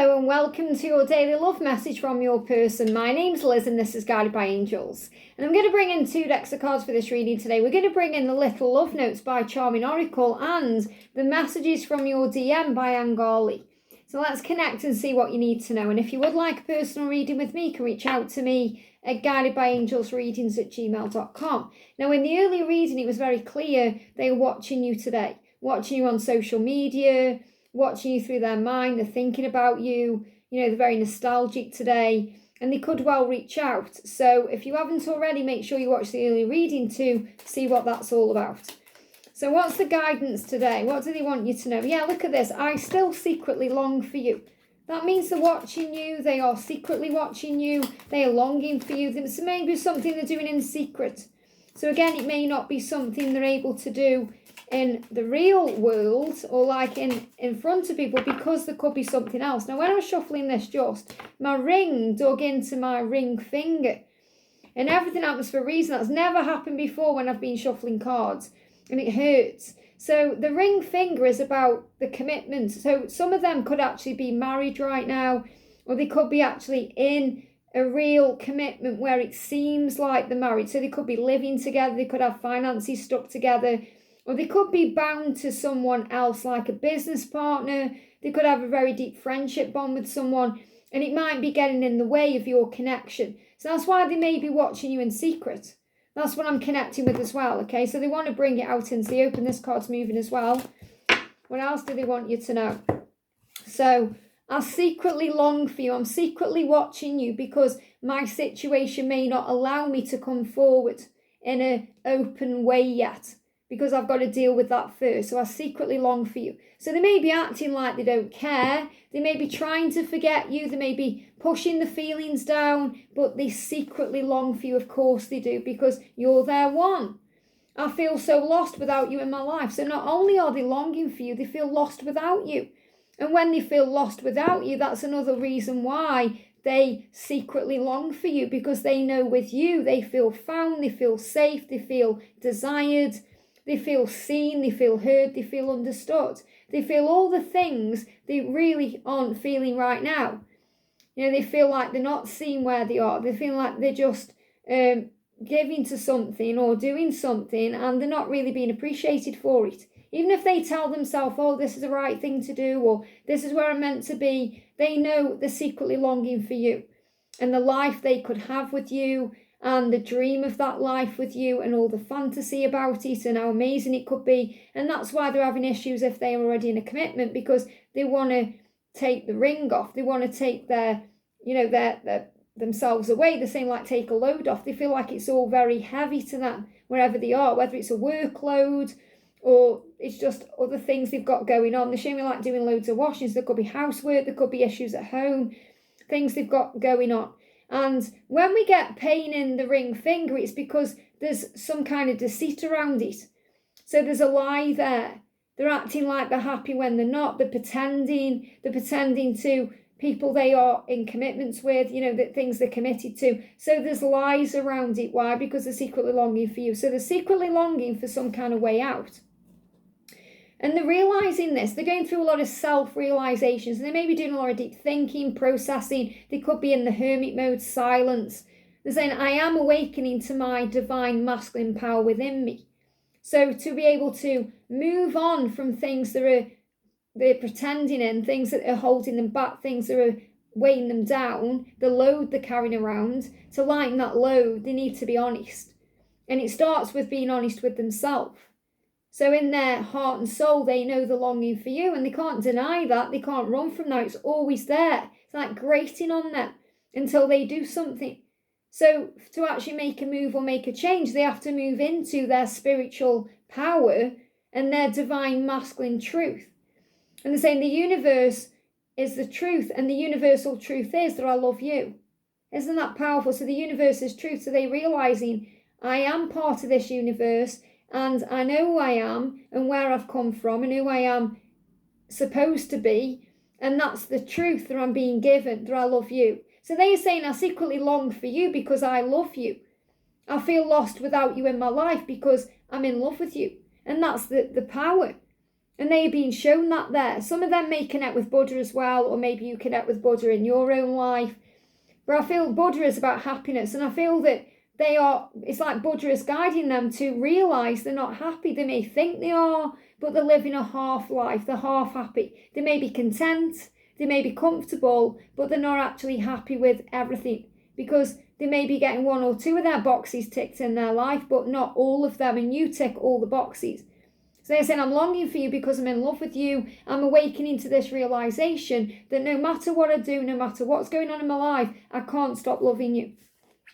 Hello and welcome to your daily love message from your person. My name's Liz and this is Guided by Angels. And I'm going to bring in 2 decks of cards for this reading today. We're going to bring in the Little Love Notes by Charming Oracle and the Messages from Your DM by Angali. So let's connect and see what you need to know. And if you would like a personal reading with me, you can reach out to me at guidedbyangelsreadings@gmail.com. Now in the early reading it was very clear they were watching you today, watching you on social media, watching you through their mind, they're thinking about you, they're very nostalgic today, and they could well reach out. So if you haven't already, make sure you watch the early reading to see what that's all about. So what's the guidance today? What do they want you to know? Yeah, look at this. I still secretly long for you. That means they're watching you. They are secretly watching you. They are longing for you. This may be something they're doing in secret. So again, it may not be something they're able to do in the real world or like in front of people, because there could be something else. Now when I was shuffling this, my ring dug into my ring finger, and everything happens for a reason. That's never happened before when I've been shuffling cards, and it hurts. So the ring finger is about the commitment. So some of them could actually be married right now, or they could be actually in a real commitment where it seems like they're married. So they could be living together, they could have finances stuck together, or they could be bound to someone else like a business partner. They could have a very deep friendship bond with someone, and it might be getting in the way of your connection. So that's why they may be watching you in secret. That's what I'm connecting with as well, okay? So they want to bring it out into the open. This card's moving as well. What else do they want you to know? So I secretly long for you. I'm secretly watching you because my situation may not allow me to come forward in an open way yet, because I've got to deal with that first. So I secretly long for you. So they may be acting like they don't care. They may be trying to forget you. They may be pushing the feelings down, but they secretly long for you. Of course they do, because you're their one. I feel so lost without you in my life. So not only are they longing for you, they feel lost without you. And when they feel lost without you, that's another reason why they secretly long for you, because they know with you, they feel found, they feel safe, they feel desired, they feel seen, they feel heard, they feel understood. They feel all the things they really aren't feeling right now. They feel like they're not seen where they are. They feel like they're just giving to something or doing something, and they're not really being appreciated for it. Even if they tell themselves, oh, this is the right thing to do, or this is where I'm meant to be, they know they're secretly longing for you and the life they could have with you, and the dream of that life with you, and all the fantasy about it and how amazing it could be. And that's why they're having issues if they're already in a commitment, because they want to take the ring off. They want to take their themselves away. They're saying like take a load off. They feel like it's all very heavy to them wherever they are, whether it's a workload or it's just other things they've got going on. They're showing me like doing loads of washings. There could be housework, there could be issues at home, things they've got going on. And when we get pain in the ring finger, it's because there's some kind of deceit around it. So there's a lie there. They're acting like they're happy when they're not. They're pretending to people they are in commitments with, that things they're committed to. So there's lies around it. Why? Because they're secretly longing for you. So they're secretly longing for some kind of way out. And they're realising this. They're going through a lot of self-realizations. And they may be doing a lot of deep thinking, processing. They could be in the hermit mode, silence. They're saying, I am awakening to my divine masculine power within me. So to be able to move on from things they're pretending in, things that are holding them back, things that are weighing them down, the load they're carrying around, to lighten that load, they need to be honest. And it starts with being honest with themselves. So in their heart and soul, they know the longing for you, and they can't deny that. They can't run from that. It's always there. It's like grating on them until they do something. So to actually make a move or make a change, they have to move into their spiritual power and their divine masculine truth. And they're saying the universe is the truth, and the universal truth is that I love you. Isn't that powerful? So the universe is truth. So they're realizing I am part of this universe, and I know who I am and where I've come from and who I am supposed to be. And that's the truth that I'm being given, that I love you. So they're saying I secretly long for you because I love you. I feel lost without you in my life because I'm in love with you. And that's the power. And they are being shown that there. Some of them may connect with Buddha as well, or maybe you connect with Buddha in your own life. But I feel Buddha is about happiness, and I feel that it's like Buddha is guiding them to realise they're not happy. They may think they are, but they're living a half life. They're half happy. They may be content, they may be comfortable, but they're not actually happy with everything, because they may be getting one or two of their boxes ticked in their life, but not all of them, and you tick all the boxes. So they're saying, I'm longing for you because I'm in love with you. I'm awakening to this realisation that no matter what I do, no matter what's going on in my life, I can't stop loving you.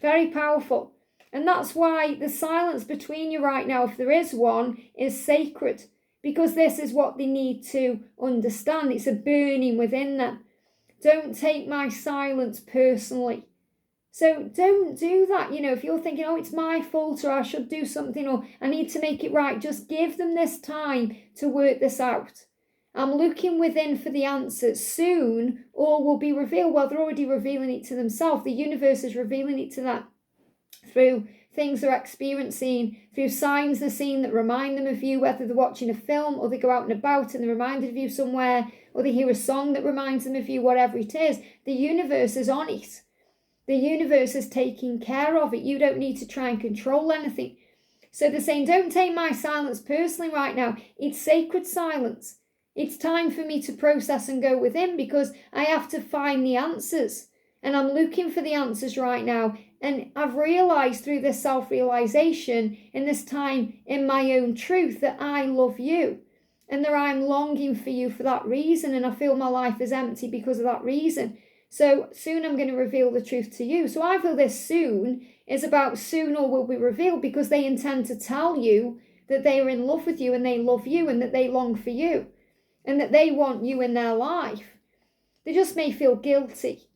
Very powerful. And that's why the silence between you right now, if there is one, is sacred. Because this is what they need to understand. It's a burning within them. Don't take my silence personally. So don't do that. If you're thinking, oh, it's my fault, or I should do something, or I need to make it right, just give them this time to work this out. I'm looking within for the answers. Soon, all will be revealed. Well, they're already revealing it to themselves. The universe is revealing it to them through things they're experiencing, through signs they're seeing that remind them of you, whether they're watching a film or they go out and about and they're reminded of you somewhere, or they hear a song that reminds them of you, whatever it is. The universe is on it. The universe is taking care of it. You don't need to try and control anything. So they're saying, don't take my silence personally right now. It's sacred silence. It's time for me to process and go within, because I have to find the answers. And I'm looking for the answers right now. And I've realised through this self-realisation in this time in my own truth that I love you. And that I'm longing for you for that reason. And I feel my life is empty because of that reason. So soon I'm going to reveal the truth to you. So I feel this soon is about soon all will be revealed, because they intend to tell you that they are in love with you and they love you and that they long for you and that they want you in their life. They just may feel guilty.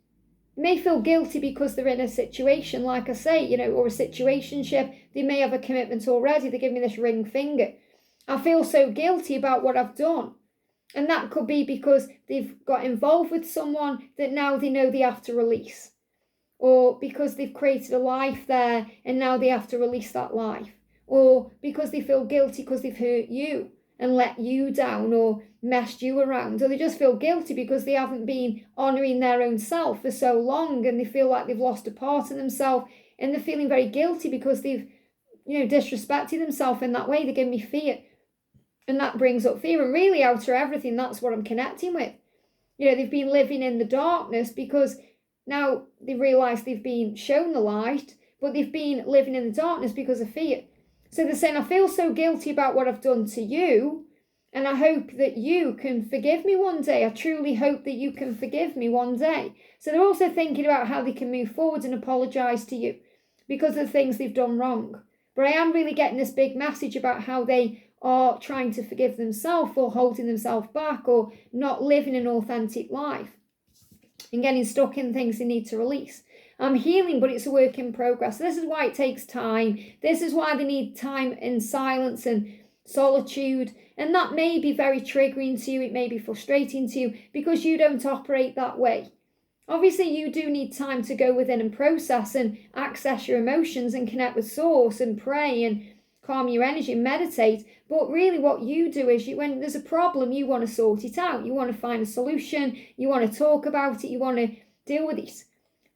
They may feel guilty because they're in a situation, like I say, or a situationship. They may have a commitment already. They give me this ring finger. I feel so guilty about what I've done. And that could be because they've got involved with someone that now they know they have to release. Or because they've created a life there and now they have to release that life. Or because they feel guilty because they've hurt you and let you down or messed you around. Or they just feel guilty because they haven't been honouring their own self for so long, and they feel like they've lost a part of themselves, and they're feeling very guilty because they've, disrespected themselves in that way. They give me fear. And that brings up fear. And really, out of everything, that's what I'm connecting with. They've been living in the darkness because now they realise they've been shown the light, but they've been living in the darkness because of fear. So they're saying, I feel so guilty about what I've done to you, and I hope that you can forgive me one day. I truly hope that you can forgive me one day. So they're also thinking about how they can move forward and apologise to you because of the things they've done wrong. But I am really getting this big message about how they are trying to forgive themselves or holding themselves back or not living an authentic life and getting stuck in things they need to release. I'm healing, but it's a work in progress. This is why it takes time. This is why they need time in silence and solitude. And that may be very triggering to you. It may be frustrating to you because you don't operate that way. Obviously, you do need time to go within and process and access your emotions and connect with source and pray and calm your energy and meditate. But really what you do is when there's a problem, you want to sort it out. You want to find a solution. You want to talk about it. You want to deal with it.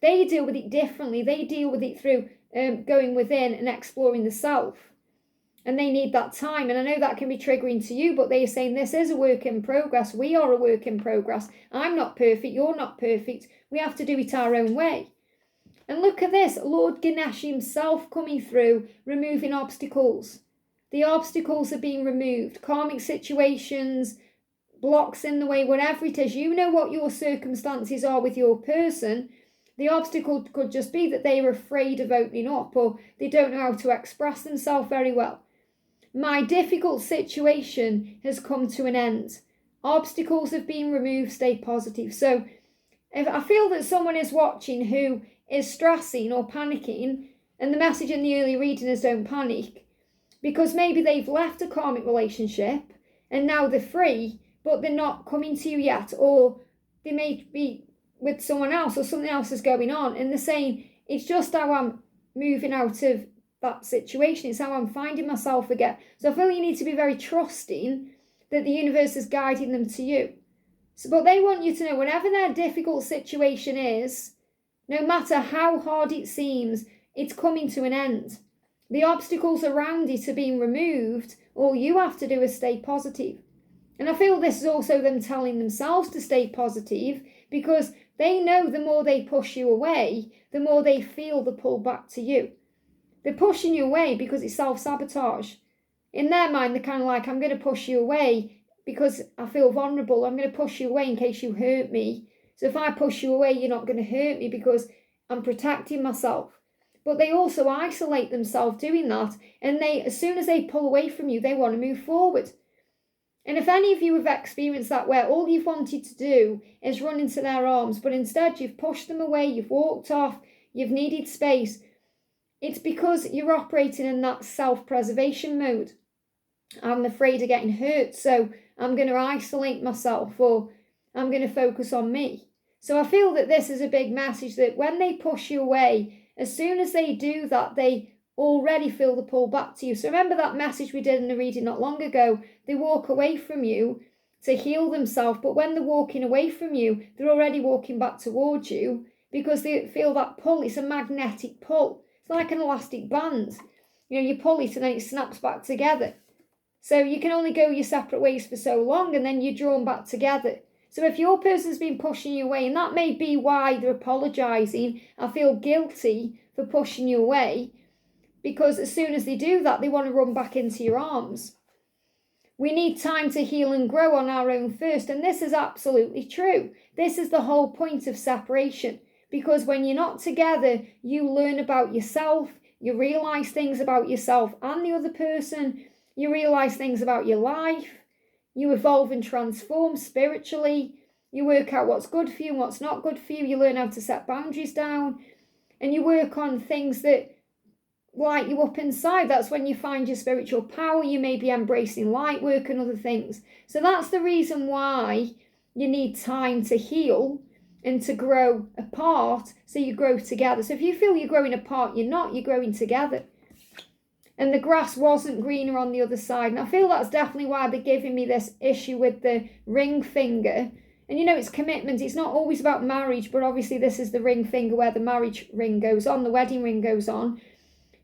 They deal with it differently. They deal with it through going within and exploring the self. And they need that time. And I know that can be triggering to you, but they're saying this is a work in progress. We are a work in progress. I'm not perfect. You're not perfect. We have to do it our own way. And look at this, Lord Ganesh himself coming through, removing obstacles. The obstacles are being removed. Karmic situations, blocks in the way, whatever it is. You know what your circumstances are with your person. The obstacle could just be that they are afraid of opening up or they don't know how to express themselves very well. My difficult situation has come to an end. Obstacles have been removed, stay positive. So if I feel that someone is watching who is stressing or panicking, and the message in the early reading is don't panic, because maybe they've left a karmic relationship and now they're free, but they're not coming to you yet, or they may be with someone else or something else is going on, and they're saying, it's just how I'm moving out of that situation, it's how I'm finding myself again. So I feel you need to be very trusting that the universe is guiding them to you. So, but they want you to know, whatever their difficult situation is, no matter how hard it seems, it's coming to an end. The obstacles around it are being removed. All you have to do is stay positive. And I feel this is also them telling themselves to stay positive, because they know the more they push you away, the more they feel the pull back to you. They're pushing you away because it's self-sabotage. In their mind, they're kind of like, I'm going to push you away because I feel vulnerable. I'm going to push you away in case you hurt me. So if I push you away, you're not going to hurt me because I'm protecting myself. But they also isolate themselves doing that. And as soon as they pull away from you, they want to move forward. And if any of you have experienced that, where all you've wanted to do is run into their arms, but instead you've pushed them away, you've walked off, you've needed space, it's because you're operating in that self-preservation mode. I'm afraid of getting hurt, so I'm going to isolate myself, or I'm going to focus on me. So I feel that this is a big message, that when they push you away, as soon as they do that, they already feel the pull back to you. So remember that message we did in the reading not long ago. They walk away from you to heal themselves, but when they're walking away from you, they're already walking back towards you because they feel that pull. It's a magnetic pull. It's like an elastic band. You pull it and then it snaps back together. So you can only go your separate ways for so long, and then you're drawn back together. So if your person's been pushing you away, and that may be why they're apologising, I feel guilty for pushing you away, because as soon as they do that, they want to run back into your arms. We need time to heal and grow on our own first, and this is absolutely true. This is the whole point of separation, because when you're not together, you learn about yourself, you realise things about yourself and the other person, you realise things about your life, you evolve and transform spiritually, you work out what's good for you and what's not good for you, you learn how to set boundaries down, and you work on things that light you up inside. That's when you find your spiritual power. You may be embracing light work and other things. So that's the reason why you need time to heal and to grow apart, so you grow together. So if you feel you're growing apart, you're not, you're growing together. And the grass wasn't greener on the other side. And I feel that's definitely why they're giving me this issue with the ring finger. And it's commitment. It's not always about marriage, but obviously this is the ring finger where the marriage ring goes on, the wedding ring goes on.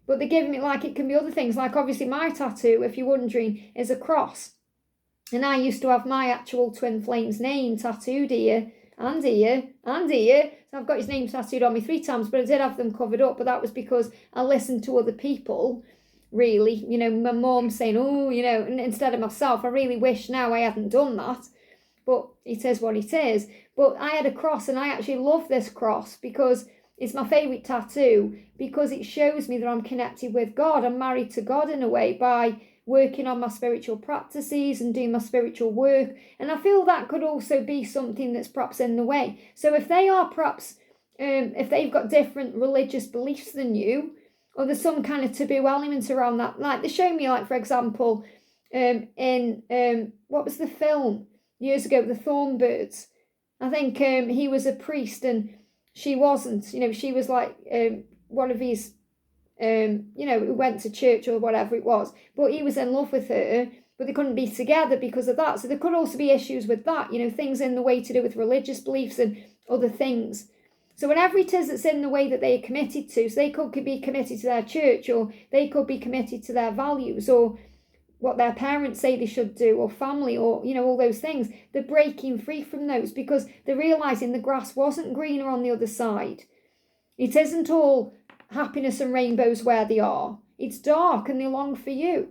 But they're giving it like it can be other things. Like obviously my tattoo, if you're wondering, is a cross. And I used to have my actual twin flame's name tattooed here and here and here. So I've got his name tattooed on me 3 times, but I did have them covered up. But that was because I listened to other people, really. My mum saying, and instead of myself, I really wish now I hadn't done that. But it is what it is. But I had a cross, and I actually love this cross because it's my favourite tattoo, because it shows me that I'm connected with God. I'm married to God in a way by working on my spiritual practices and doing my spiritual work. And I feel that could also be something that's perhaps in the way. So if they are perhaps, if they've got different religious beliefs than you, or there's some kind of taboo element around that, like they show me, like for example, in what was the film years ago, The Thornbirds. I think he was a priest and she wasn't. She was like one of his, who went to church or whatever it was. But he was in love with her, but they couldn't be together because of that. So there could also be issues with that, things in the way to do with religious beliefs and other things. So whatever it is that's in the way that they are committed to, so they could be committed to their church, or they could be committed to their values, or what their parents say they should do, or family, or, all those things. They're breaking free from those because they're realising the grass wasn't greener on the other side. It isn't all happiness and rainbows where they are. It's dark and they long for you.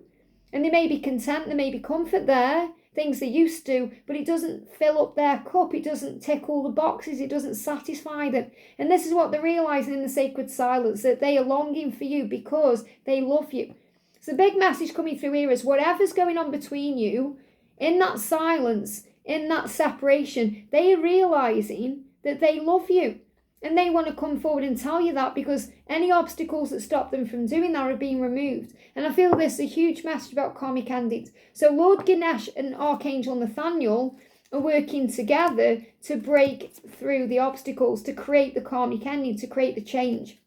And they may be content, there may be comfort there, things they used to, but it doesn't fill up their cup. It doesn't tick all the boxes. It doesn't satisfy them. And this is what they're realising in the sacred silence, that they are longing for you because they love you. So the big message coming through here is whatever's going on between you, in that silence, in that separation, they are realising that they love you. And they want to come forward and tell you that, because any obstacles that stop them from doing that are being removed. And I feel this is a huge message about karmic endings. So Lord Ganesh and Archangel Nathaniel are working together to break through the obstacles, to create the karmic ending, to create the change.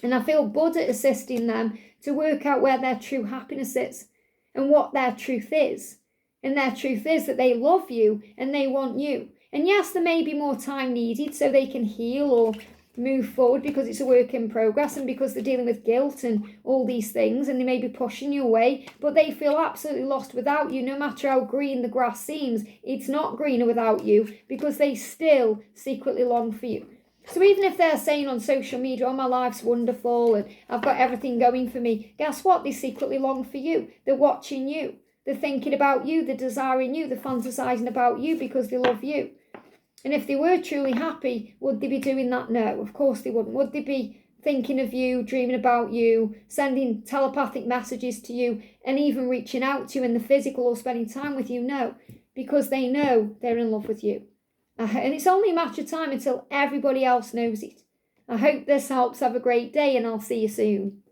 And I feel Buddha assisting them to work out where their true happiness is and what their truth is. And their truth is that they love you and they want you. And yes, there may be more time needed so they can heal or move forward because it's a work in progress and because they're dealing with guilt and all these things, and they may be pushing you away, but they feel absolutely lost without you. No matter how green the grass seems, it's not greener without you, because they still secretly long for you. So even if they're saying on social media, oh, my life's wonderful and I've got everything going for me, guess what? They secretly long for you. They're watching you. They're thinking about you. They're desiring you. They're fantasizing about you because they love you. And if they were truly happy, would they be doing that? No, of course they wouldn't. Would they be thinking of you, dreaming about you, sending telepathic messages to you, and even reaching out to you in the physical or spending time with you? No, because they know they're in love with you. And it's only a matter of time until everybody else knows it. I hope this helps. Have a great day, and I'll see you soon.